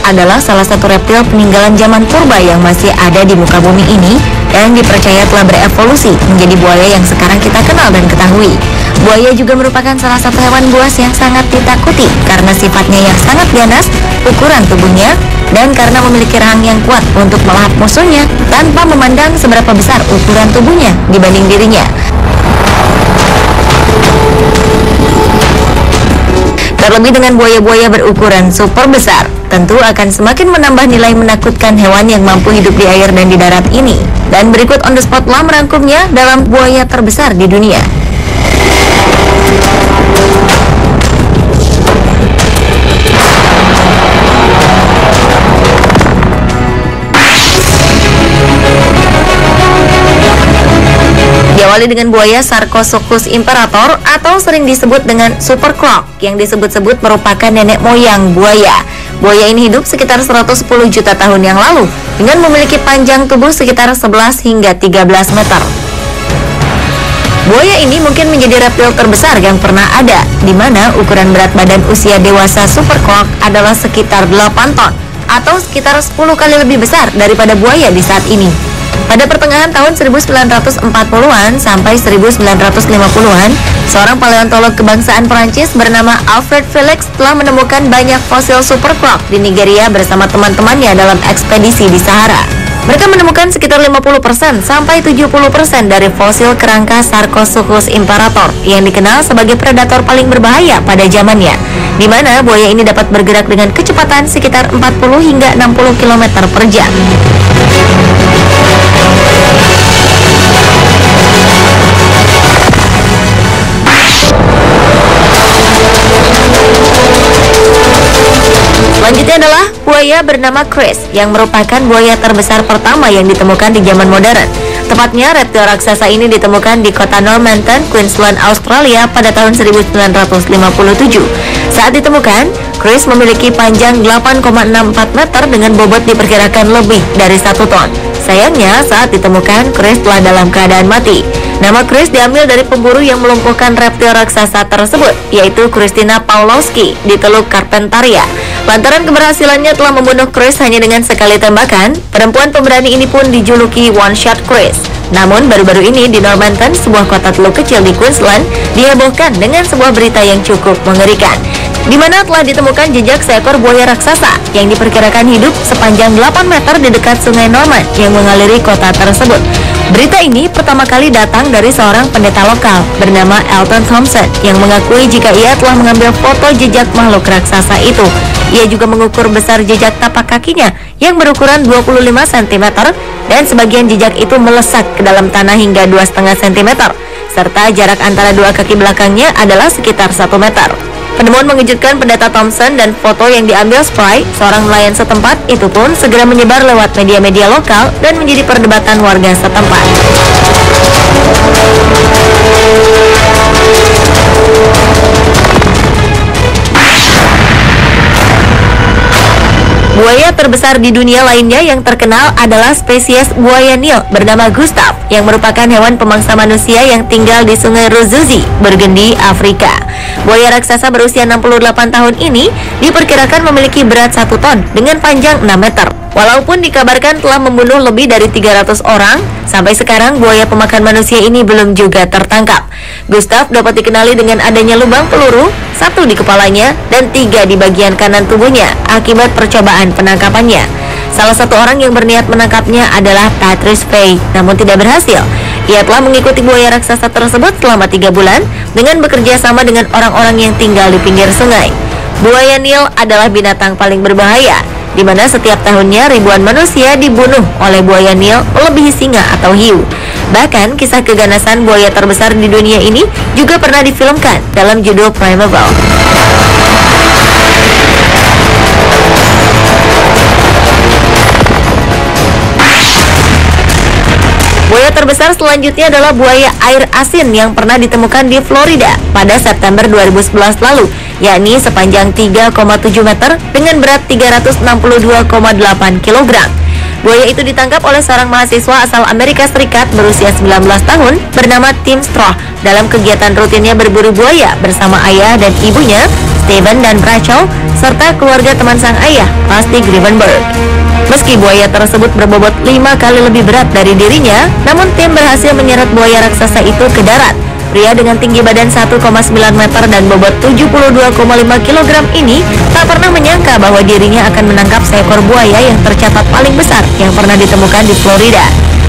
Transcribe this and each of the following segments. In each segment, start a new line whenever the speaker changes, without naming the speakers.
adalah salah satu reptil peninggalan zaman purba yang masih ada di muka bumi ini dan dipercaya telah berevolusi menjadi buaya yang sekarang kita kenal dan ketahui. Buaya juga merupakan salah satu hewan buas yang sangat ditakuti karena sifatnya yang sangat ganas, ukuran tubuhnya, dan karena memiliki rahang yang kuat untuk melahap musuhnya tanpa memandang seberapa besar ukuran tubuhnya dibanding dirinya. Terlebih dengan buaya-buaya berukuran super besar, tentu akan semakin menambah nilai menakutkan hewan yang mampu hidup di air dan di darat ini. Dan berikut On The Spot telah merangkumnya dalam buaya terbesar di dunia. Diawali dengan buaya Sarcosuchus imperator atau sering disebut dengan super croc yang disebut-sebut merupakan nenek moyang buaya. Buaya ini hidup sekitar 110 juta tahun yang lalu dengan memiliki panjang tubuh sekitar 11 hingga 13 meter. Buaya ini mungkin menjadi reptil terbesar yang pernah ada, di mana ukuran berat badan usia dewasa super croc adalah sekitar 8 ton atau sekitar 10 kali lebih besar daripada buaya di saat ini. Pada pertengahan tahun 1940-an sampai 1950-an, seorang paleontolog kebangsaan Prancis bernama Alfred Felix telah menemukan banyak fosil super croc di Nigeria bersama teman-temannya dalam ekspedisi di Sahara. Mereka menemukan sekitar 50% sampai 70% dari fosil kerangka Sarcosuchus imperator yang dikenal sebagai predator paling berbahaya pada zamannya, di mana buaya ini dapat bergerak dengan kecepatan sekitar 40 hingga 60 km per jam. Selanjutnya adalah buaya bernama Chris yang merupakan buaya terbesar pertama yang ditemukan di zaman modern. Tepatnya reptil raksasa ini ditemukan di kota Normanton, Queensland, Australia pada tahun 1957. Saat ditemukan, Chris memiliki panjang 8,64 meter dengan bobot diperkirakan lebih dari 1 ton. Sayangnya, saat ditemukan, Chris telah dalam keadaan mati. Nama Chris diambil dari pemburu yang melumpuhkan reptil raksasa tersebut, yaitu Christina Pawlowski di Teluk Carpentaria. Lantaran keberhasilannya telah membunuh Chris hanya dengan sekali tembakan, perempuan pemberani ini pun dijuluki One Shot Chris. Namun baru-baru ini di Normanton, sebuah kota teluk kecil di Queensland, dihebohkan dengan sebuah berita yang cukup mengerikan, di mana telah ditemukan jejak seekor buaya raksasa yang diperkirakan hidup sepanjang 8 meter di dekat sungai Norman yang mengaliri kota tersebut. Berita ini pertama kali datang dari seorang pendeta lokal bernama Elton Thompson yang mengakui jika ia telah mengambil foto jejak makhluk raksasa itu. Ia juga mengukur besar jejak tapak kakinya yang berukuran 25 cm dan sebagian jejak itu melesak ke dalam tanah hingga 2,5 cm, serta jarak antara dua kaki belakangnya adalah sekitar 1 meter. Penemuan mengejutkan pendeta Thompson dan foto yang diambil Spry, seorang nelayan setempat, itu pun segera menyebar lewat media-media lokal dan menjadi perdebatan warga setempat. Buaya terbesar di dunia lainnya yang terkenal adalah spesies buaya Nil bernama Gustav yang merupakan hewan pemangsa manusia yang tinggal di sungai Ruzuzi, Burgundy, Afrika. Buaya raksasa berusia 68 tahun ini diperkirakan memiliki berat 1 ton dengan panjang 6 meter. Walaupun dikabarkan telah membunuh lebih dari 300 orang, sampai sekarang buaya pemakan manusia ini belum juga tertangkap. Gustav dapat dikenali dengan adanya lubang peluru, 1 di kepalanya dan 3 di bagian kanan tubuhnya akibat percobaan penangkapannya. Salah satu orang yang berniat menangkapnya adalah Patrice Fay, namun tidak berhasil. Ia telah mengikuti buaya raksasa tersebut selama 3 bulan dengan bekerja sama dengan orang-orang yang tinggal di pinggir sungai. Buaya Nil adalah binatang paling berbahaya, di mana setiap tahunnya ribuan manusia dibunuh oleh buaya Nil melebihi singa atau hiu. Bahkan kisah keganasan buaya terbesar di dunia ini juga pernah difilmkan dalam judul Primeval. Buaya terbesar selanjutnya adalah buaya air asin yang pernah ditemukan di Florida pada September 2011 lalu, yakni sepanjang 3,7 meter dengan berat 362,8 kg. Buaya itu ditangkap oleh seorang mahasiswa asal Amerika Serikat berusia 19 tahun bernama Tim Straw dalam kegiatan rutinnya berburu buaya bersama ayah dan ibunya, Steven dan Rachel, serta keluarga teman sang ayah, Rusty Grivenberg. Meski buaya tersebut berbobot 5 kali lebih berat dari dirinya, namun Tim berhasil menyeret buaya raksasa itu ke darat. Pria dengan tinggi badan 1,9 meter dan bobot 72,5 kg ini tak pernah menyangka bahwa dirinya akan menangkap seekor buaya yang tercatat paling besar yang pernah ditemukan di Florida.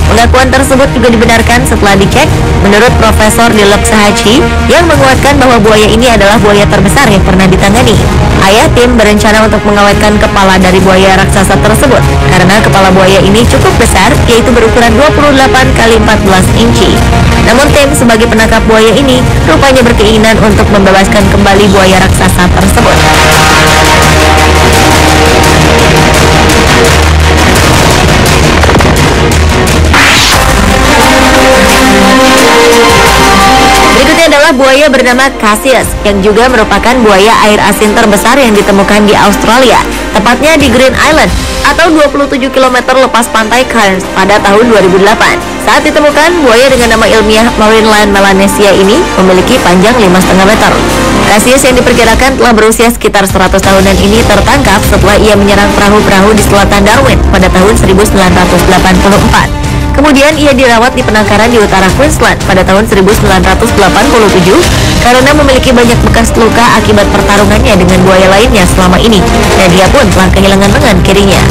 Pengakuan tersebut juga dibenarkan setelah dicek menurut Profesor Dilip Sahaji yang menguatkan bahwa buaya ini adalah buaya terbesar yang pernah ditangani. Ayah Tim berencana untuk mengawetkan kepala dari buaya raksasa tersebut karena kepala buaya ini cukup besar, yaitu berukuran 28 kali 14 inci. Namun Tim sebagai penangkap buaya ini rupanya berkeinginan untuk membebaskan kembali buaya raksasa tersebut. Berikutnya adalah buaya bernama Cassius yang juga merupakan buaya air asin terbesar yang ditemukan di Australia, tepatnya di Green Island atau 27 km lepas pantai Cairns pada tahun 2008. Saat ditemukan, buaya dengan nama ilmiah Marineland melanesia ini memiliki panjang 5,5 meter. Cassius yang diperkirakan telah berusia sekitar 100 tahunan ini tertangkap setelah ia menyerang perahu-perahu di selatan Darwin pada tahun 1984. Kemudian ia dirawat di penangkaran di utara Queensland pada tahun 1987 karena memiliki banyak bekas luka akibat pertarungannya dengan buaya lainnya selama ini, dan dia pun telah kehilangan lengan kirinya.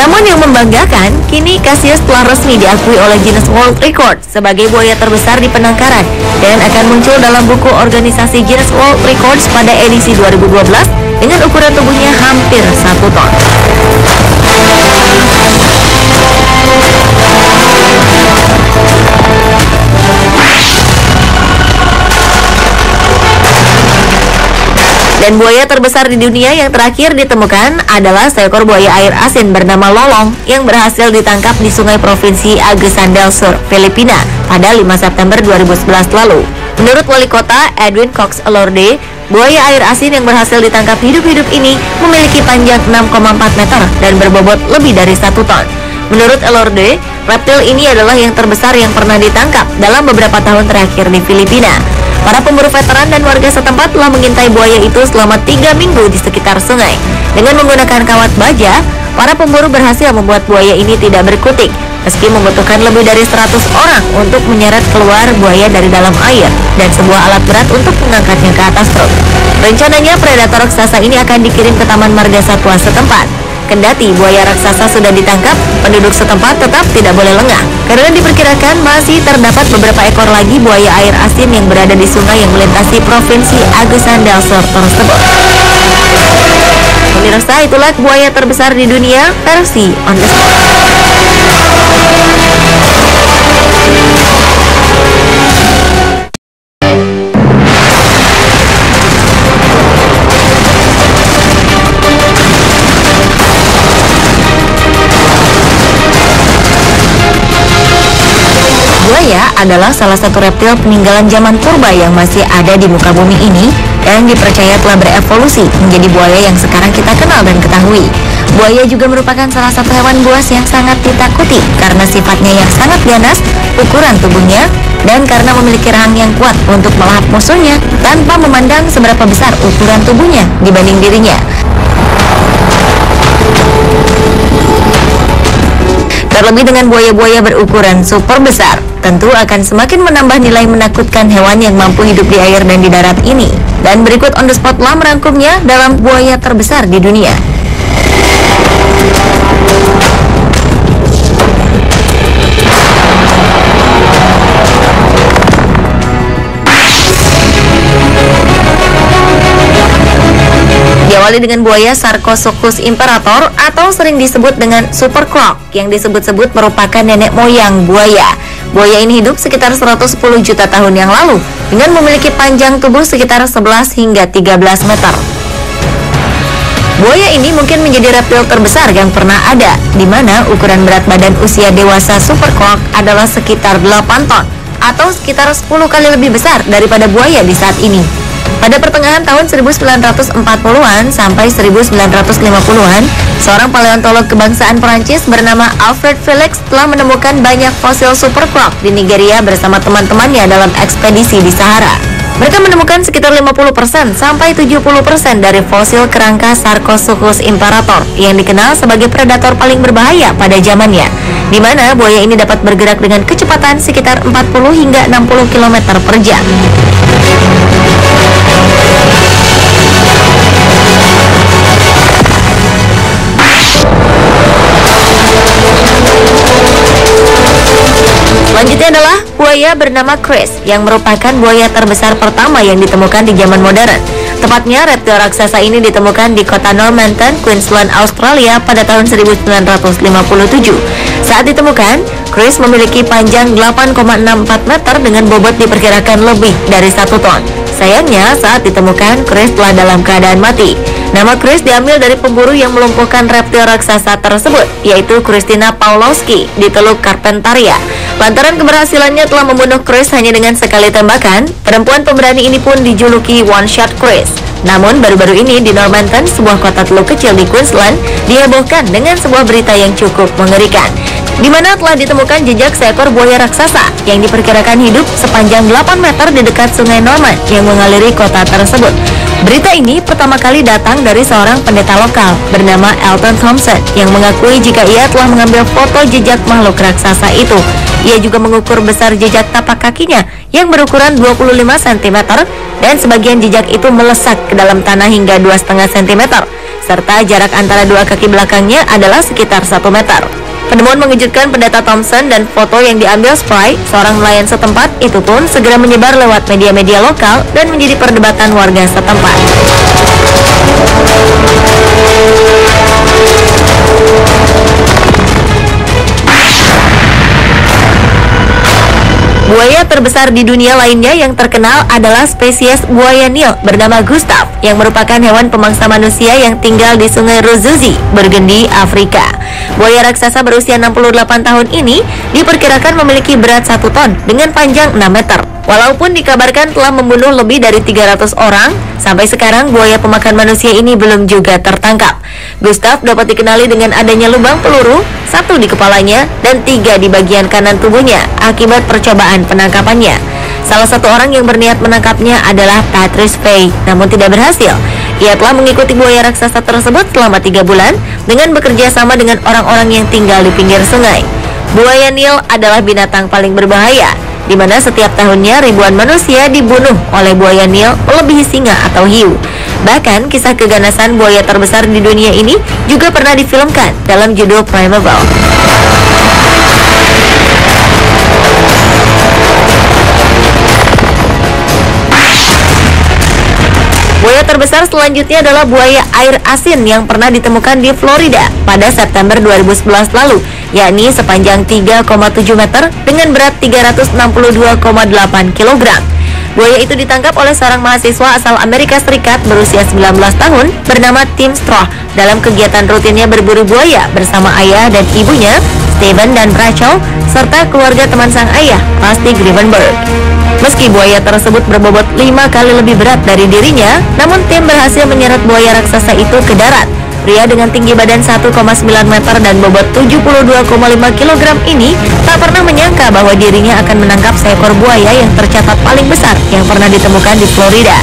Namun yang membanggakan, kini Cassius telah resmi diakui oleh Guinness World Record sebagai buaya terbesar di penangkaran dan akan muncul dalam buku organisasi Guinness World Records pada edisi 2012 dengan ukuran tubuhnya hampir 1 ton. Dan buaya terbesar di dunia yang terakhir ditemukan adalah seekor buaya air asin bernama Lolong yang berhasil ditangkap di sungai provinsi Agusan del Sur, Filipina pada 5 September 2011 lalu. Menurut wali kota Edwin Cox Elorde, buaya air asin yang berhasil ditangkap hidup-hidup ini memiliki panjang 6,4 meter dan berbobot lebih dari 1 ton. Menurut Elorde, reptil ini adalah yang terbesar yang pernah ditangkap dalam beberapa tahun terakhir di Filipina. Para pemburu veteran dan warga setempat telah mengintai buaya itu selama 3 minggu di sekitar sungai. Dengan menggunakan kawat baja, para pemburu berhasil membuat buaya ini tidak berkutik, meski membutuhkan lebih dari 100 orang untuk menyeret keluar buaya dari dalam air dan sebuah alat berat untuk mengangkatnya ke atas truk. Rencananya predator raksasa ini akan dikirim ke Taman Marga Satwa setempat. Kendati buaya raksasa sudah ditangkap, penduduk setempat tetap tidak boleh lengah karena diperkirakan masih terdapat beberapa ekor lagi buaya air asin yang berada di sungai yang melintasi provinsi Agusan del Sur tersebut. Pemirsa, itulah buaya terbesar di dunia versi on the spot. Buaya adalah salah satu reptil peninggalan zaman purba yang masih ada di muka bumi ini dan dipercaya telah berevolusi menjadi buaya yang sekarang kita kenal dan ketahui. Buaya juga merupakan salah satu hewan buas yang sangat ditakuti karena sifatnya yang sangat ganas, ukuran tubuhnya, dan karena memiliki rahang yang kuat untuk melahap musuhnya tanpa memandang seberapa besar ukuran tubuhnya dibanding dirinya. Terlebih dengan buaya-buaya berukuran super besar, tentu akan semakin menambah nilai menakutkan hewan yang mampu hidup di air dan di darat ini. Dan berikut on the spot telah merangkumnya dalam buaya terbesar di dunia. Diawali dengan buaya Sarcosuchus imperator atau sering disebut dengan super croc yang disebut-sebut merupakan nenek moyang buaya. Buaya ini hidup sekitar 110 juta tahun yang lalu dengan memiliki panjang tubuh sekitar 11 hingga 13 meter. Buaya ini mungkin menjadi reptil terbesar yang pernah ada, di mana ukuran berat badan usia dewasa super croc adalah sekitar 8 ton atau sekitar 10 kali lebih besar daripada buaya di saat ini. Pada pertengahan tahun 1940-an sampai 1950-an, seorang paleontolog kebangsaan Prancis bernama Alfred Felix telah menemukan banyak fosil super croc di Nigeria bersama teman-temannya dalam ekspedisi di Sahara. Mereka menemukan sekitar 50% sampai 70% dari fosil kerangka Sarcosuchus imperator yang dikenal sebagai predator paling berbahaya pada zamannya, di mana buaya ini dapat bergerak dengan kecepatan sekitar 40 hingga 60 km per jam. Selanjutnya adalah buaya bernama Chris yang merupakan buaya terbesar pertama yang ditemukan di zaman modern. Tepatnya, reptil raksasa ini ditemukan di kota Normanton, Queensland, Australia pada tahun 1957. Saat ditemukan, Chris memiliki panjang 8,64 meter dengan bobot diperkirakan lebih dari 1 ton. Sayangnya, saat ditemukan, Chris telah dalam keadaan mati. Nama Chris diambil dari pemburu yang melumpuhkan reptil raksasa tersebut, yaitu Christina Pawlowski di Teluk Carpentaria. Lantaran keberhasilannya telah membunuh Chris hanya dengan sekali tembakan, perempuan pemberani ini pun dijuluki One Shot Chris. Namun baru-baru ini di Normanton, sebuah kota teluk kecil di Queensland, dihebohkan dengan sebuah berita yang cukup mengerikan, di mana telah ditemukan jejak seekor buaya raksasa yang diperkirakan hidup sepanjang 8 meter di dekat sungai Norman yang mengaliri kota tersebut. Berita ini pertama kali datang dari seorang pendeta lokal bernama Elton Thompson yang mengakui jika ia telah mengambil foto jejak makhluk raksasa itu. Ia juga mengukur besar jejak tapak kakinya yang berukuran 25 cm dan sebagian jejak itu melesak ke dalam tanah hingga 2,5 cm, serta jarak antara dua kaki belakangnya adalah sekitar 1 meter. Penemuan mengejutkan pendeta Thompson dan foto yang diambil Spry, seorang nelayan setempat, itu pun segera menyebar lewat media-media lokal dan menjadi perdebatan warga setempat. Buaya terbesar di dunia lainnya yang terkenal adalah spesies buaya Nil bernama Gustav, yang merupakan hewan pemangsa manusia yang tinggal di sungai Ruzuzi, Burgundy, Afrika. Buaya raksasa berusia 68 tahun ini diperkirakan memiliki berat 1 ton dengan panjang 6 meter. Walaupun dikabarkan telah membunuh lebih dari 300 orang, sampai sekarang buaya pemakan manusia ini belum juga tertangkap. Gustav dapat dikenali dengan adanya lubang peluru, 1 di kepalanya dan 3 di bagian kanan tubuhnya akibat percobaan penangkapannya. Salah satu orang yang berniat menangkapnya adalah Patrice Fay, namun tidak berhasil. Ia telah mengikuti buaya raksasa tersebut selama 3 bulan dengan bekerja sama dengan orang-orang yang tinggal di pinggir sungai. Buaya Nil adalah binatang paling berbahaya, di mana setiap tahunnya ribuan manusia dibunuh oleh buaya Nil melebihi singa atau hiu. Bahkan kisah keganasan buaya terbesar di dunia ini juga pernah difilmkan dalam judul Primeval. Buaya terbesar selanjutnya adalah buaya air asin yang pernah ditemukan di Florida pada September 2011 lalu, yakni sepanjang 3,7 meter dengan berat 362,8 kg. Buaya itu ditangkap oleh seorang mahasiswa asal Amerika Serikat berusia 19 tahun bernama Tim Stroh dalam kegiatan rutinnya berburu buaya bersama ayah dan ibunya, Steven dan Rachel, serta keluarga teman sang ayah, Rusty Grivenberg. Meski buaya tersebut berbobot 5 kali lebih berat dari dirinya, namun Tim berhasil menyeret buaya raksasa itu ke darat. Pria dengan tinggi badan 1,9 meter dan bobot 72,5 kg ini tak pernah menyangka bahwa dirinya akan menangkap seekor buaya yang tercatat paling besar yang pernah ditemukan di Florida.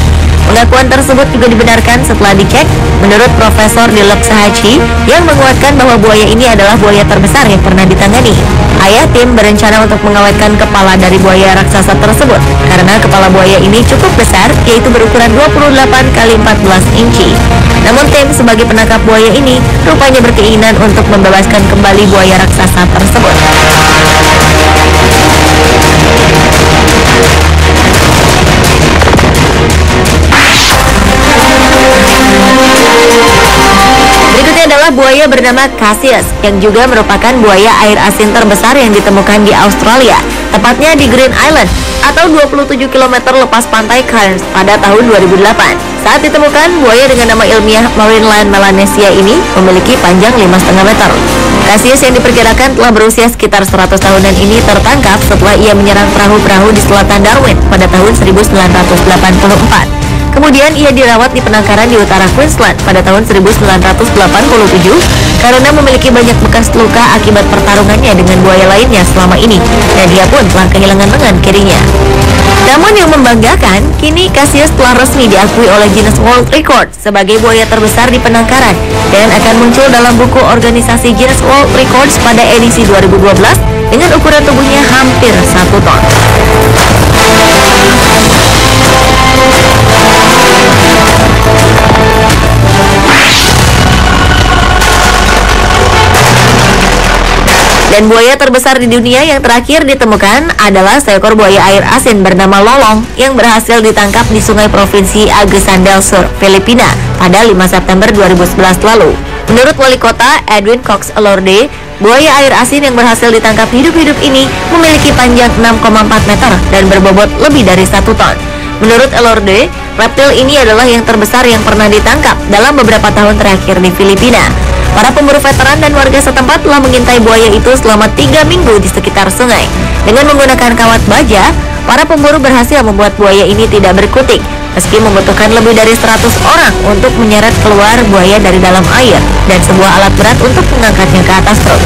Pengakuan tersebut juga dibenarkan setelah dicek menurut Profesor Dilek Sahachi yang menguatkan bahwa buaya ini adalah buaya terbesar yang pernah ditangani. Ayah Tim berencana untuk mengawetkan kepala dari buaya raksasa tersebut karena kepala buaya ini cukup besar, yaitu berukuran 28 kali 14 inci. Namun Tim sebagai penangkap buaya ini rupanya berkeinginan untuk membebaskan kembali buaya raksasa tersebut. Berikutnya adalah buaya bernama Cassius yang juga merupakan buaya air asin terbesar yang ditemukan di Australia, tepatnya di Green Island atau 27 km lepas pantai Cairns pada tahun 2008. Saat ditemukan, buaya dengan nama ilmiah Marineland melanesia ini memiliki panjang 5,5 meter. Cassius yang diperkirakan telah berusia sekitar 100 tahunan ini tertangkap setelah ia menyerang perahu-perahu di selatan Darwin pada tahun 1984. Kemudian ia dirawat di penangkaran di utara Queensland pada tahun 1987 karena memiliki banyak bekas luka akibat pertarungannya dengan buaya lainnya selama ini, dan dia pun telah kehilangan lengan kirinya. Namun yang membanggakan, kini Cassius telah resmi diakui oleh Guinness World Record sebagai buaya terbesar di penangkaran dan akan muncul dalam buku organisasi Guinness World Records pada edisi 2012 dengan ukuran tubuhnya hampir 1 ton. Dan buaya terbesar di dunia yang terakhir ditemukan adalah seekor buaya air asin bernama Lolong yang berhasil ditangkap di sungai provinsi Agusan del Sur, Filipina pada 5 September 2011 lalu. Menurut wali kota Edwin Cox Elorde, buaya air asin yang berhasil ditangkap hidup-hidup ini memiliki panjang 6,4 meter dan berbobot lebih dari 1 ton. Menurut Elorde, reptil ini adalah yang terbesar yang pernah ditangkap dalam beberapa tahun terakhir di Filipina. Para pemburu veteran dan warga setempat telah mengintai buaya itu selama 3 minggu di sekitar sungai. Dengan menggunakan kawat baja, para pemburu berhasil membuat buaya ini tidak berkutik, meski membutuhkan lebih dari 100 orang untuk menyeret keluar buaya dari dalam air dan sebuah alat berat untuk mengangkatnya ke atas truk.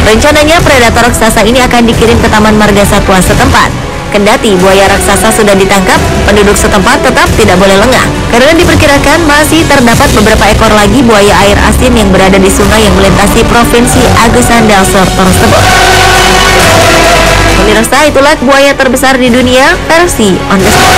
Rencananya predator raksasa ini akan dikirim ke Taman Marga Satwa setempat. Kendati buaya raksasa sudah ditangkap, penduduk setempat tetap tidak boleh lengah karena diperkirakan masih terdapat beberapa ekor lagi buaya air asin yang berada di sungai yang melintasi provinsi Agusan del Sur tersebut. Pemirsa, itulah buaya terbesar di dunia versi on the spot.